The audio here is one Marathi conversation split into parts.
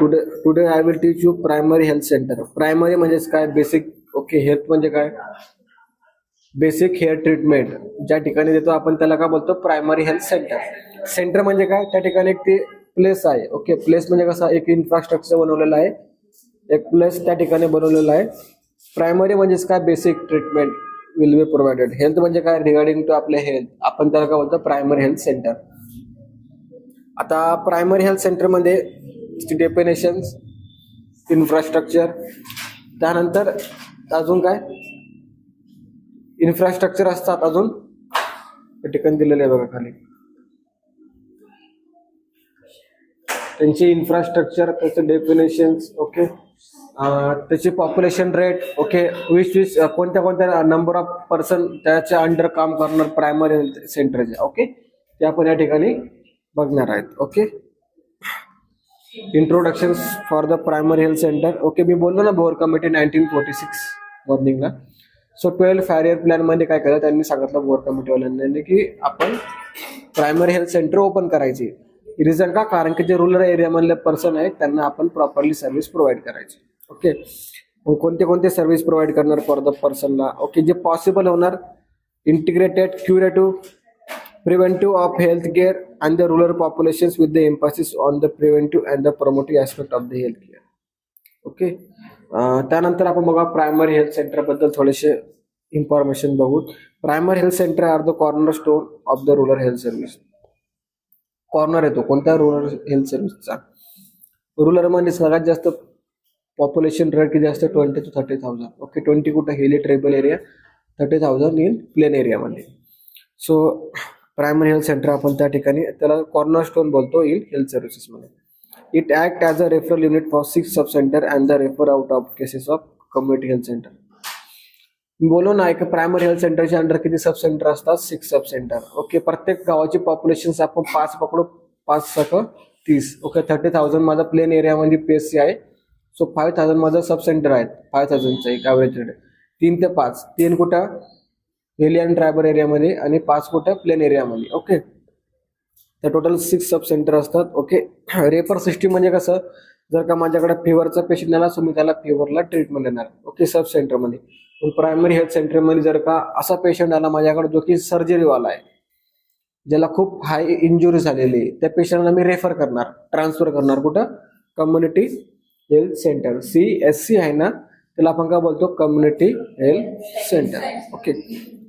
Today I will teach you primary health centre. Primary म्हणजेच काय, बेसिक. ओके, हेल्थ म्हणजे काय, बेसिक हेअर ट्रीटमेंट ज्या ठिकाणी देतो आपण त्याला काय बोलतो, प्रायमरी हेल्थ सेंटर. सेंटर म्हणजे काय, त्या ठिकाणी एक ते प्लेस आहे. ओके, प्लेस म्हणजे कसा, एक इन्फ्रास्ट्रक्चर बनवलेलं आहे, एक प्लेस त्या ठिकाणी बनवलेला आहे. प्रायमरी म्हणजेच काय, basic treatment will be provided. Health म्हणजे काय, रिगार्डिंग टू आपले हेल्थ, आपण त्याला काय बोलतो, प्रायमरी हेल्थ सेंटर. आता प्रायमरी हेल्थ सेंटर मध्ये डेफिनेशन्स, इन्फ्रास्ट्रक्चर, त्यानंतर अजून काय इन्फ्रास्ट्रक्चर असतात, अजून ठिकाणी दिलेले आहे बघा खाली त्यांची इन्फ्रास्ट्रक्चर, त्याचे डेफिनेशन्स. ओके, त्याची पॉप्युलेशन रेट. ओके, विच कोणत्या नंबर ऑफ पर्सन त्याच्या अंडर काम करणार प्रायमरी हेल्थ सेंटरचे. ओके, ते आपण या ठिकाणी बघणार आहेत. Okay, introduction for the primary health centre. Okay, मी बोललो ना बोर कमिटी 1946 मॉर्निंगला. सो 12 5-year प्लॅन मध्ये काय केलं त्यांनी सांगितलं बोर कमिटीवाल्यांनी की आपण प्रायमरी हेल्थ सेंटर ओपन करायची. रिझन का, कारण की जे रुरल एरिया मधले पर्सन आहेत त्यांना आपण प्रॉपरली सर्व्हिस प्रोव्हाइड करायची. ओके, कोणते कोणते सर्व्हिस प्रोव्हाइड करणार फॉर द पर्सनला. ओके, जे पॉसिबल होणार, integrated curative preventive of health care and the rural populations with the emphasis on the preventive and the promotive aspect of the health care. Okay, त्यानंतर आपण बघा प्रायमरी हेल्थ सेंटर बद्दल थोडेसे इन्फॉर्मेशन बघू. Primary health centre are the corner stone of the rural health service. Corner येतो कोणत्या, रुरल हेल्थ सर्व्हिसचा. रुरल मध्ये सगळ्यात जास्त पॉप्युलेशन रेट किती असतं, 20 to 30,000. ओके, 20 कुठं हिली ट्रायबल एरिया, 30,000 इन प्लेन एरियामध्ये. सो प्रायमरी हेल्थ सेंटर आपण त्या ठिकाणी त्याला कॉर्नर स्टोन बोलतो इन हेल्थ सर्व्हिसेस मध्ये. It act as a referral unit for 6 sub centre and the refer out of cases of community health centre. बोलो ना, एक प्रायमरी हेल्थ सेंटरच्या अंडर किती सब सेंटर असतात, 6 सब सेंटर. ओके, प्रत्येक गावाची पॉप्युलेशन आपण 5 पकडू, 5×30. ओके, 30,000 माझा प्लेन एरियामध्ये पीएससी आहे. सो 5,000 माझा सब सेंटर आहेत, 5,000चा एक ॲव्हरेज रेट. 3 ते 5, 3 कुठं हिली अँड ट्रायबल एरियामध्ये आणि 5 कुठं प्लेन एरियामध्ये. ओके, तर टोटल 6 सब सेंटर असतात. ओके, रेफर सिस्टीम म्हणजे कसं, जर का माझ्याकडे फिवरचा पेशंट आला सो मी त्याला फिवरला ट्रीटमेंट देणार. ओके, सब सेंटरमध्ये. प्रायमरी हेल्थ सेंटरमध्ये जर का असा पेशंट आला माझ्याकडे जो की सर्जरीवाला आहे, ज्याला खूप हाय इंजुरी झालेली आहे, त्या पेशंटला मी रेफर करणार, ट्रान्सफर करणार कुठं, कम्युनिटी हेल्थ सेंटर. CSC आहे ना, त्याला आपण काय बोलतो, community health centre. Okay,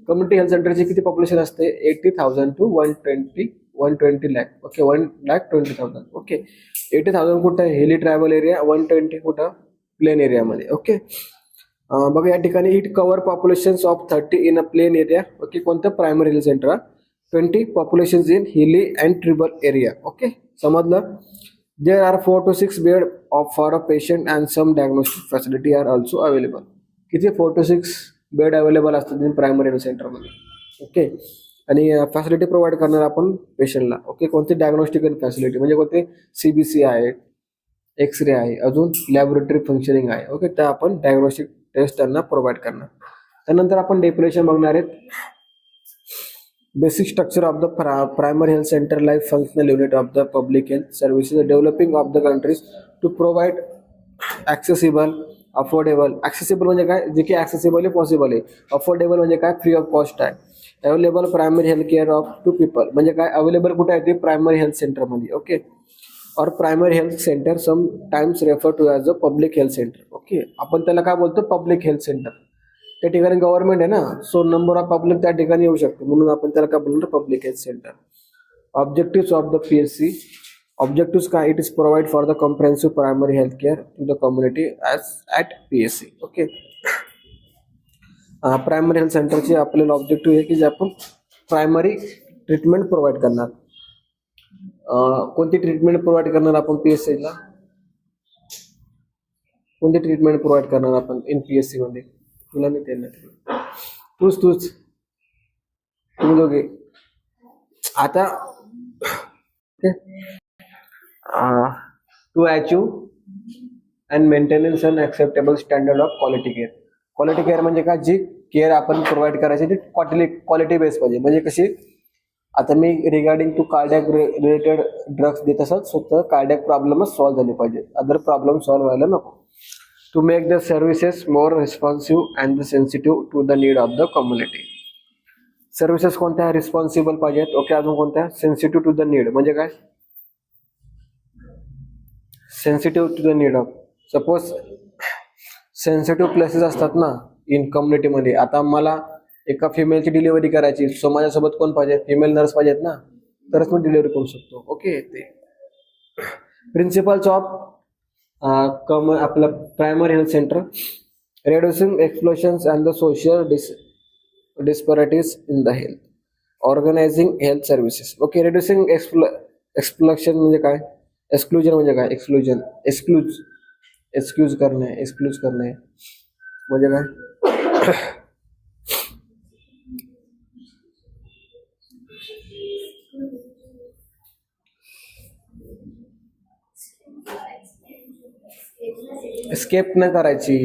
community health सेंटरची किती पॉप्युलेशन असते, 80,000 to 120 lakh. ओके, 1,20,000. ओके, 80,000 कुठं हिली ट्रायबल एरिया, 120 कुठं प्लेन एरियामध्ये. ओके, बघा या ठिकाणी it cover population of 30 in a plain area. Okay, कोणतं, primary health centre. 20 population in hilly and tribal area. Okay, समजलं. There are 4 to 6 bed of for a patient and some diagnostic facility are also available. किती, 4 to 6 बेड अवेलेबल असतात इन प्रायमरी हेल्थ सेंटरमध्ये. ओके, आणि फॅसिलिटी प्रोव्हाइड करणार आपण पेशंटला. ओके, कोणते डायग्नोस्टिक फॅसिलिटी म्हणजे कोणते, CBC आहे, एक्सरे आहे, अजून लॅबोरेटरी फंक्शनिंग आहे. ओके, त्या आपण डायग्नोस्टिक टेस्ट त्यांना प्रोव्हाइड करणार. त्यानंतर आपण डेफिनेशन बघणार आहेत. Basic structure of the primary health centre like functional unit of the public health services developing of the countries to provide accessible, affordable. Accessible म्हणजे काय, जे की ॲक्सेसिबल आहे, पॉसिबल आहे. अफोर्डेबल म्हणजे काय, फ्री ऑफ कॉस्ट आहे. Available primary health care of to people म्हणजे काय, अवेलेबल कुठे आहे ते, प्रायमरी हेल्थ सेंटरमध्ये. ओके, और primary health centre sometimes refer to as a public health centre. Okay, आपण त्याला काय बोलतो, पब्लिक हेल्थ सेंटर. त्या ठिकाणी गव्हर्नमेंट आहे ना, सो नंबर ऑफ पब्लिक त्या ठिकाणी येऊ शकते, म्हणून आपण त्याला काय बोलणार, public health centre. Objectives of the PSC. Objectives काय, it is provide for the comprehensive primary health care to the community at PSC. Okay, primary health सेंटरचे आपल्याला ऑब्जेक्टिव्ह आहे की जे आपण प्रायमरी ट्रीटमेंट प्रोव्हाइड करणार. कोणती ट्रीटमेंट प्रोव्हाइड करणार आपण PSC ला, कोणती ट्रीटमेंट प्रोव्हाइड करणार आपण इन PSC मध्ये, तुला नाही देणार, तूच तुम्ही दोघे. आता to achieve and maintenance an acceptable standard of quality care. Quality care म्हणजे काय, जी केअर आपण प्रोव्हाइड करायची ती क्वालिटी बेस पाहिजे. म्हणजे कशी, आता मी regarding to cardiac related drugs देत असत, स्वतः कार्डियक प्रॉब्लेमच सॉल्व्ह झाले पाहिजे, अदर प्रॉब्लेम सॉल्व्ह व्हायला नको. To make the services more responsive and sensitive to the need of the community. Services कोणत्या रिस्पॉन्सिबल पाहिजेत. ओके, अजून कोणत्या सेन्सिटिव्ह टू द नीड म्हणजे काय, sensitive to the need of. Suppose sensitive places असतात ना इन कम्युनिटीमध्ये. आता मला एका फिमेलची डिलिव्हरी करायची, सो माझ्यासोबत कोण पाहिजे, फिमेल नर्स पाहिजेत ना, तरच मी डिलिव्हरी करू शकतो. ओके, ते प्रिन्सिपल्स ऑफ आपलं primary health centre. Reducing explosions and the social disparities in the health. Organising health services. Okay, reducing explosion म्हणजे काय, एक्सक्लुजन म्हणजे काय, एक्सक्यूज करणे म्हणजे काय. स्केप न करायची,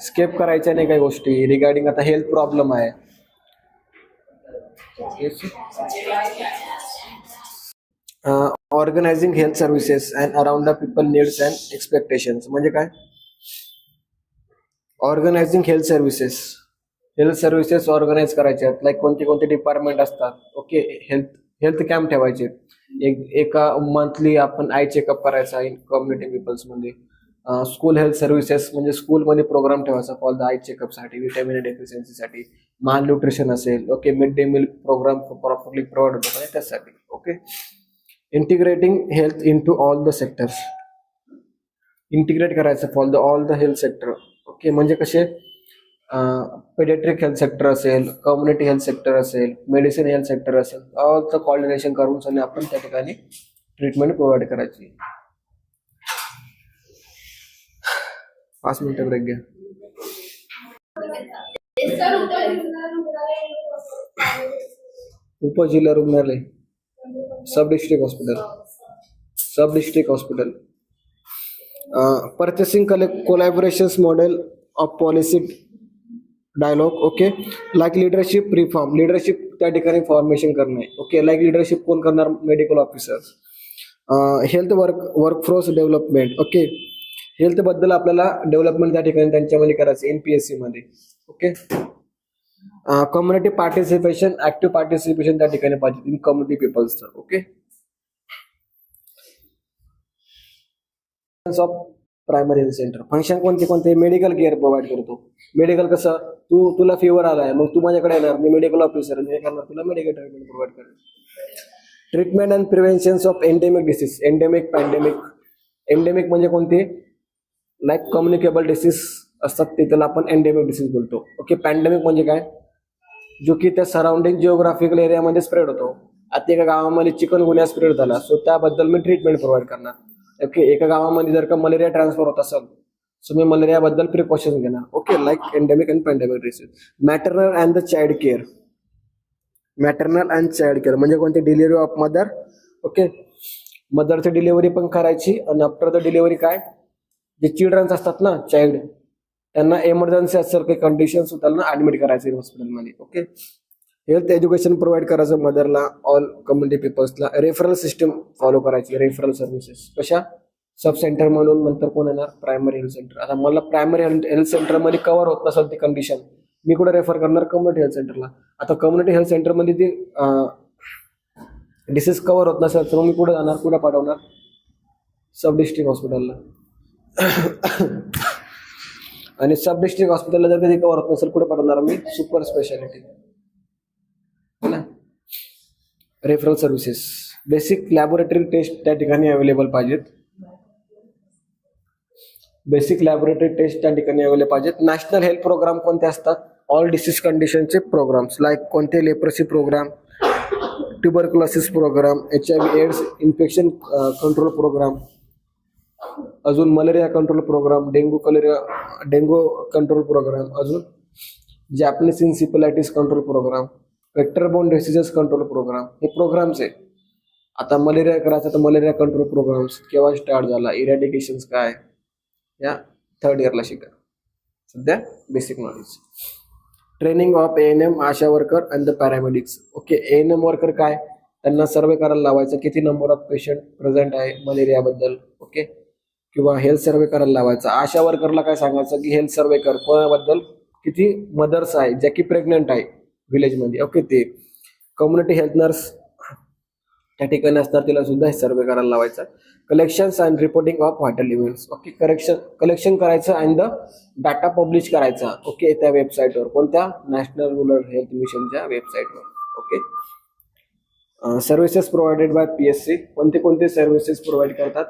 स्केप करायच्या नाही काही गोष्टी रिगार्डिंग आता हेल्थ प्रॉब्लेम आहे. Organising health services and around the people needs and expectations म्हणजे काय. ऑर्गनायझिंग हेल्थ सर्व्हिसेस ऑर्गनाईज करायचे आहेत. लाईक कोणते कोणते डिपार्टमेंट असतात. ओके, हेल्थ कॅम्प ठेवायचे. एका मंथली आपण आय चेकअप करायचा इन कम्युनिटी पीपल्स मध्ये. स्कूल हेल्थ सर्व्हिसेस म्हणजे स्कूलमध्ये प्रोग्राम ठेवायचा फॉर द आय चेकअपसाठी, विटॅमिन डेफिशियन्सीसाठी, माल न्यूट्रिशन असेल. Okay, mid day meal programme properly provide होतो त्यासाठी. Okay, integrating health in to all the sectors. Integrate करायचं for all the health sector. Okay, म्हणजे कसे पेडियाट्रिक हेल्थ सेक्टर असेल, कम्युनिटी हेल्थ सेक्टर असेल, मेडिसिन हेल्थ सेक्टर असेल, ऑलचं कॉर्डिनेशन करून आपण त्या ठिकाणी ट्रीटमेंट प्रोव्हाइड करायची. 5 मिनिटं ब्रेक घ्या. उपजिल्हा रुग्णालय, sub district hospital. Purchasing collaborations model of policy dialogue. Okay, like leadership reform, leadership त्या ठिकाणी फॉर्मेशन करणे. ओके, लाईक लिडरशिप कोण करणार, medical officers. Health workforce development. Okay, health बद्दल आपल्याला डेव्हलपमेंट त्या ठिकाणी त्यांच्यामध्ये करायचं NPSC मध्ये. Okay, community participation, active participation त्या ठिकाणी पाहिजे इन कम्युनिटी पीपल्सचं. Okay, of primary health centre. Function कोणते कोणते, मेडिकल केअर प्रोव्हाइड करतो. मेडिकल कसं, तुला फीवर आलाय मग तू माझ्याकडे येणार, मी मेडिकल ऑफिसर मी करणार, तुला मेडिकल ट्रीटमेंट प्रोव्हाइड करणार. Treatment and prevention of endemic disease, endemic pandemic. Endemic म्हणजे कोणते, लाईक कम्युनिकेबल डिसीज असतात ते, त्याला आपण एंडेमिक डिसीज बोलतो. ओके, पॅन्डेमिक म्हणजे काय, जो की त्या सराउंडिंग जिओग्राफिकल एरियामध्ये स्प्रेड होतो. आता एका गावामध्ये चिकनगुन्या स्प्रेड झाला, सो त्याबद्दल मी ट्रीटमेंट प्रोव्हाइड करणार. ओके, एका गावामध्ये जर का मलेरिया ट्रान्सफर होत असेल सो मी मलेरियाबद्दल प्रिकॉशन घेणार. Okay, like endemic and pandemic disease. Maternal and the child care. Maternal and child care म्हणजे कोणती, डिलिव्हरी ऑफ मदर. ओके, मदरची डिलिव्हरी पण करायची आणि आफ्टर द डिलिव्हरी काय, जे चिल्ड्रन्स असतात ना, चाइल्ड, त्यांना एमर्जन्सी असेल काही कंडिशन्स त्यांना ऍडमिट करायचं हॉस्पिटलमध्ये. ओके, हेल्थ एज्युकेशन प्रोव्हाइड करायचं मदरला, ऑल कम्युनिटी पीपल्सला. रेफरल सिस्टम फॉलो करायची, रेफरल सर्व्हिसेस कशा, सब सेंटर म्हणून नंतर कोण येणार, प्रायमरी हेल्थ सेंटर. आता मला प्रायमरी हेल्थ सेंटरमध्ये कव्हर होत नसेल ती कंडिशन, मी कुठे रेफर करणार, कम्युनिटी हेल्थ सेंटरला. आता कम्युनिटी हेल्थ सेंटरमध्ये ती डिसीज कव्हर होत नसेल तर मी कुठे जाणार, कुठे पाठवणार, सब डिस्ट्रिक्ट हॉस्पिटलला. आणि सब डिस्ट्रिक्ट हॉस्पिटलला जर कधी कव्हर होत नसेल कुठे पाठवणार मी, super speciality. Referral services. Basic laboratory test त्या ठिकाणी अवेलेबल पाहिजेत. बेसिक लॅबोरेटरी टेस्ट त्या ठिकाणी अवेलेबल पाहिजेत. नॅशनल हेल्थ प्रोग्राम कोणते असतात, ऑल डिसीज कंडिशनचे प्रोग्राम्स, लाईक कोणते, leprosy programme, tuberculosis programme, HIV AIDS infection control programme, अजून malaria control programme, dengue control programme, अजून Japanese encephalitis control programme, vector borne diseases control programme. हे प्रोग्राम्स आहे. आता मलेरिया करायचं तर मलेरिया कंट्रोल प्रोग्राम्स केव्हा स्टार्ट झाला, इरॅडिकेशन्स काय, या 3rd इयरला शिका सध्या basic knowledge. Training of ANM ASHA worker and the paramedics. Okay, ANM worker काय, त्यांना सर्वे करायला लावायचं किती नंबर ऑफ पेशंट प्रेझेंट आहे मलेरियाबद्दल. ओके, किंवा हेल्थ सर्वे करायला लावायचा. आशा वर्करला काय सांगायचं की हेल्थ सर्वे कर कोणाबद्दल, किती मदर्स आहे ज्या की प्रेग्नंट आहे विलेजमध्ये. ओके, ते कम्युनिटी हेल्थ नर्स त्या ठिकाणी असतात, तिला सुद्धा सर्वे करायला लावायचा. Collections and reporting of vital events. Okay, collection करायचं अँड द डाटा पब्लिश करायचा. ओके, त्या वेबसाईटवर, कोणत्या, नॅशनल रुरल हेल्थ मिशनच्या वेबसाईटवर. Okay, services provided bye PSC. कोणते कोणते सर्व्हिसेस प्रोव्हाइड करतात.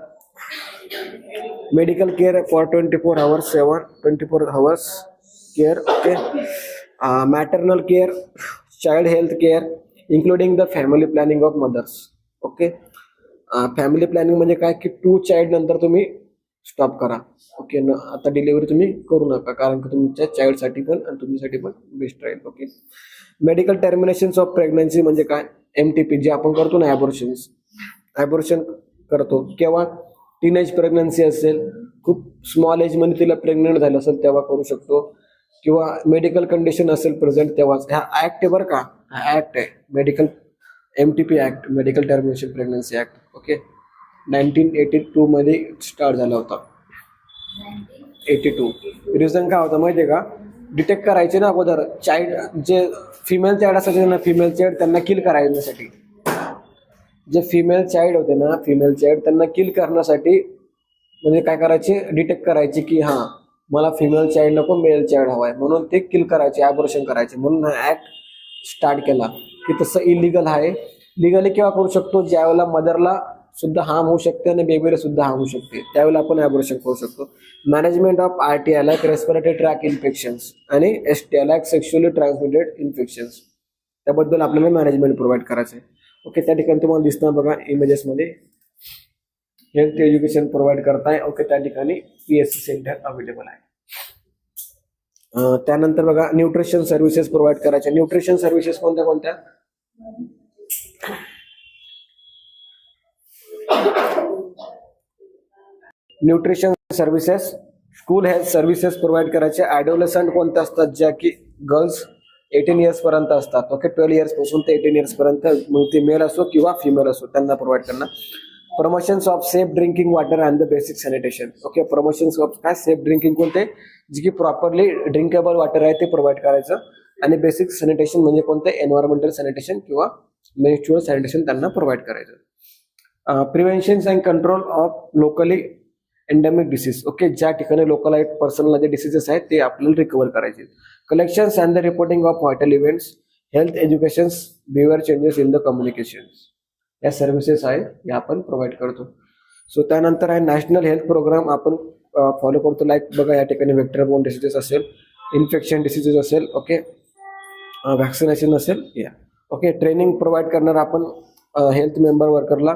Medical care for 24 hours 24 hours care. Okay, maternal care, child health care including the family planning of mother's. Okay, family planning म्हणजे काय की 2 चाइल्ड नंतर तुम्ही स्टॉप करा. ओके, आता डिलिव्हरी तुम्ही करू नका, कारण की तुमच्या चाइल्डसाठी पण आणि तुमच्यासाठी पण बेस्ट राहील. ओके, मेडिकल टर्मिनेशन्स ऑफ प्रेग्नन्सी म्हणजे काय, MTP, जे आपण करतो ना, ॲबॉर्शन करतो केव्हा, टीनेज प्रेग्नन्सी असेल, खूप स्मॉल एजमध्ये तिला प्रेग्नंट झालं असेल तेव्हा करू शकतो, किंवा मेडिकल कंडिशन असेल प्रेझेंट तेव्हाच. हा ऍक्ट आहे बरं का, हा ऍक्ट आहे medical MTP act, medical termination pregnancy act. Okay, 1982 मध्ये स्टार्ट झाला होता. 82. रिझन काय होता माहिती आहे का, डिटेक्ट करायचे ना अगोदर चाइल्ड, जे फिमेल चाइल्ड असायचे ना, फिमेल चाइल्ड त्यांना किल करण्यासाठी, जे फिमेल चाइल्ड होते ना, फिमेल चाइल्ड त्यांना किल करण्यासाठी, म्हणजे काय करायचे, डिटेक्ट करायचे की हां मला फिमेल चाइल्ड नको, मेल चाइल्ड हवा आहे, म्हणून ते किल करायचे, ॲबॉर्शन करायचे. म्हणून हा ऍक्ट स्टार्ट केला. की तसं इलिगल आहे. लिगली केव्हा करू शकतो, ज्यावेळेला मदरला सुद्धा हार्म होऊ शकते आणि बेबीला सुद्धा हार्म होऊ शकते, त्यावेळेला आपण ॲबॉर्शन करू शकतो. Management of RTI like respiratory track infections आणि STI like sexually transmitted infections, त्याबद्दल आपल्याला मॅनेजमेंट प्रोव्हाइड करायचं आहे. ओके, त्या ठिकाणी तुम्हाला दिसणार बघा इमेजेसमध्ये हेल्थ एज्युकेशन प्रोव्हाइड करताय. ओके, त्या ठिकाणी PSC सेंटर अवेलेबल आहे. त्यानंतर बघा न्यूट्रिशन सर्व्हिसेस प्रोव्हाइड करायच्या. न्यूट्रिशन सर्व्हिसेस कोणत्या कोणत्या, nutrition services, school health services provide करायचे. ॲडोलेसंट कोणत्या असतात, ज्या की गर्ल्स 18 years पर्यंत असतात. ओके, 12 years पासून ते 18 years पर्यंत, मग ते मेल असो किंवा फिमेल असो, त्यांना प्रोव्हाइड करणार. Promotions of safe drinking water and the basic sanitation. Okay, promotions of काय, सेफ ड्रिंकिंग कोणते, जे की प्रॉपरली ड्रिंकेबल वॉटर आहे ते प्रोव्हाइड करायचं. आणि बेसिक सॅनिटेशन म्हणजे कोणते, एन्व्हायरमेंटल सॅनिटेशन किंवा मेन्स्ट्रुअल सॅनिटेशन त्यांना प्रोव्हाइड करायचं. Prevention and control of locally endemic disease. Okay, ज्या ठिकाणी लोकलाइट पर्सनल जे डिसीजेस आहेत ते आपल्याला रिकवर करायचे. Collections and the reporting of vital events, health educations, behaviour changes in the communication, या सर्व्हिसेस आहेत या आपण प्रोव्हाइड करतो. सो त्यानंतर आहे नॅशनल हेल्थ प्रोग्राम आपण फॉलो करतो. लाईक बघा या ठिकाणी व्हेक्टर बोर्न डिसीजेस असेल, इन्फेक्शन डिसीजेस असेल, ओके, व्हॅक्सिनेशन असेल, या. ओके, ट्रेनिंग प्रोव्हाइड करणार आपण हेल्थ मेंबर वर्करला.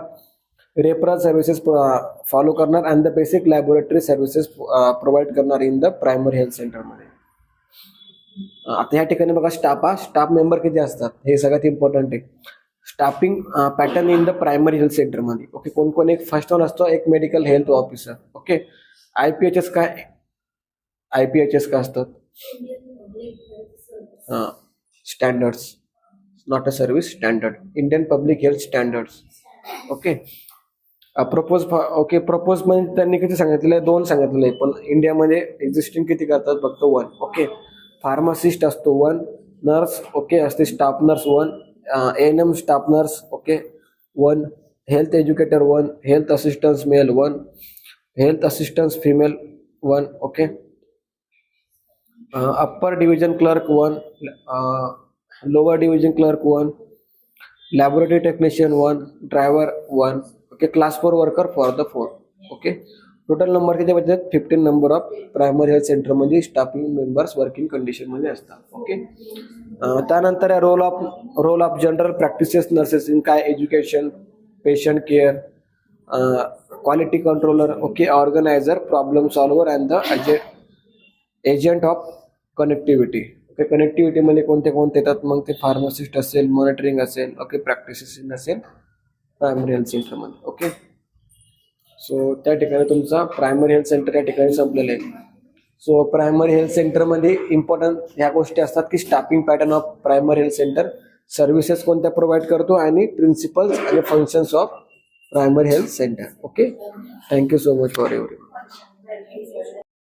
रेफरल सर्व्हिसेस फॉलो करणार and the basic laboratory services provide करणार इन द प्रायमरी हेल्थ सेंटरमध्ये. आता या ठिकाणी बघा स्टाफ मेंबर किती असतात हे सगळ्यात इम्पॉर्टंट आहे. Staffing pattern in the primary health सेंटरमध्ये. ओके, कोण कोण, एक फर्स्ट वन असतो एक medical health officer. Okay, IPHS काय, IPHS काय असतात, standards, not a service, standard, Indian public health standards. Okay, propose. Okay, propose म्हणजे त्यांनी किती सांगितलेलं आहे, 2 सांगितलेलं आहे, पण इंडियामध्ये एक्झिस्टिंग किती करतात फक्त 1. ओके, फार्मासिस्ट असतो 1, नर्स ओके असते, staff nurse 1, ANM staff nurse okay 1, health educator 1, health assistance male 1, health assistance female 1. Okay, upper division clerk 1, lower division clerk 1, laboratory technician 1, driver 1. Okay, class 4 worker for the 4. Okay, total number किती भेटतात, 15 नंबर ऑफ प्रायमरी हेल्थ सेंटरमध्ये स्टाफिंग मेंबर्स वर्किंग कंडिशनमध्ये असतात. ओके, त्यानंतर role of general practices nurses in काय, education, patient care, quality controller, okay, organiser, problem solver and the agent of connectivity. Okay, कनेक्टिव्हिटीमध्ये कोणते कोणते येतात मग, ते फार्मासिस्ट असेल, मॉनिटरिंग असेल, ओके, प्रॅक्टिसेस असेल प्रायमरी हेल्थ सेंटरमध्ये. ओके, सो त्या ठिकाणी तुमचा प्रायमरी हेल्थ सेंटर या ठिकाणी संपलेलं आहे. सो प्रायमरी हेल्थ सेंटरमध्ये इम्पॉर्टंट ह्या गोष्टी असतात की staffing pattern of primary health centre, services कोणत्या प्रोव्हाइड करतो आणि प्रिन्सिपल्स आणि functions of primary health centre. Okay, thank you so much for everyone.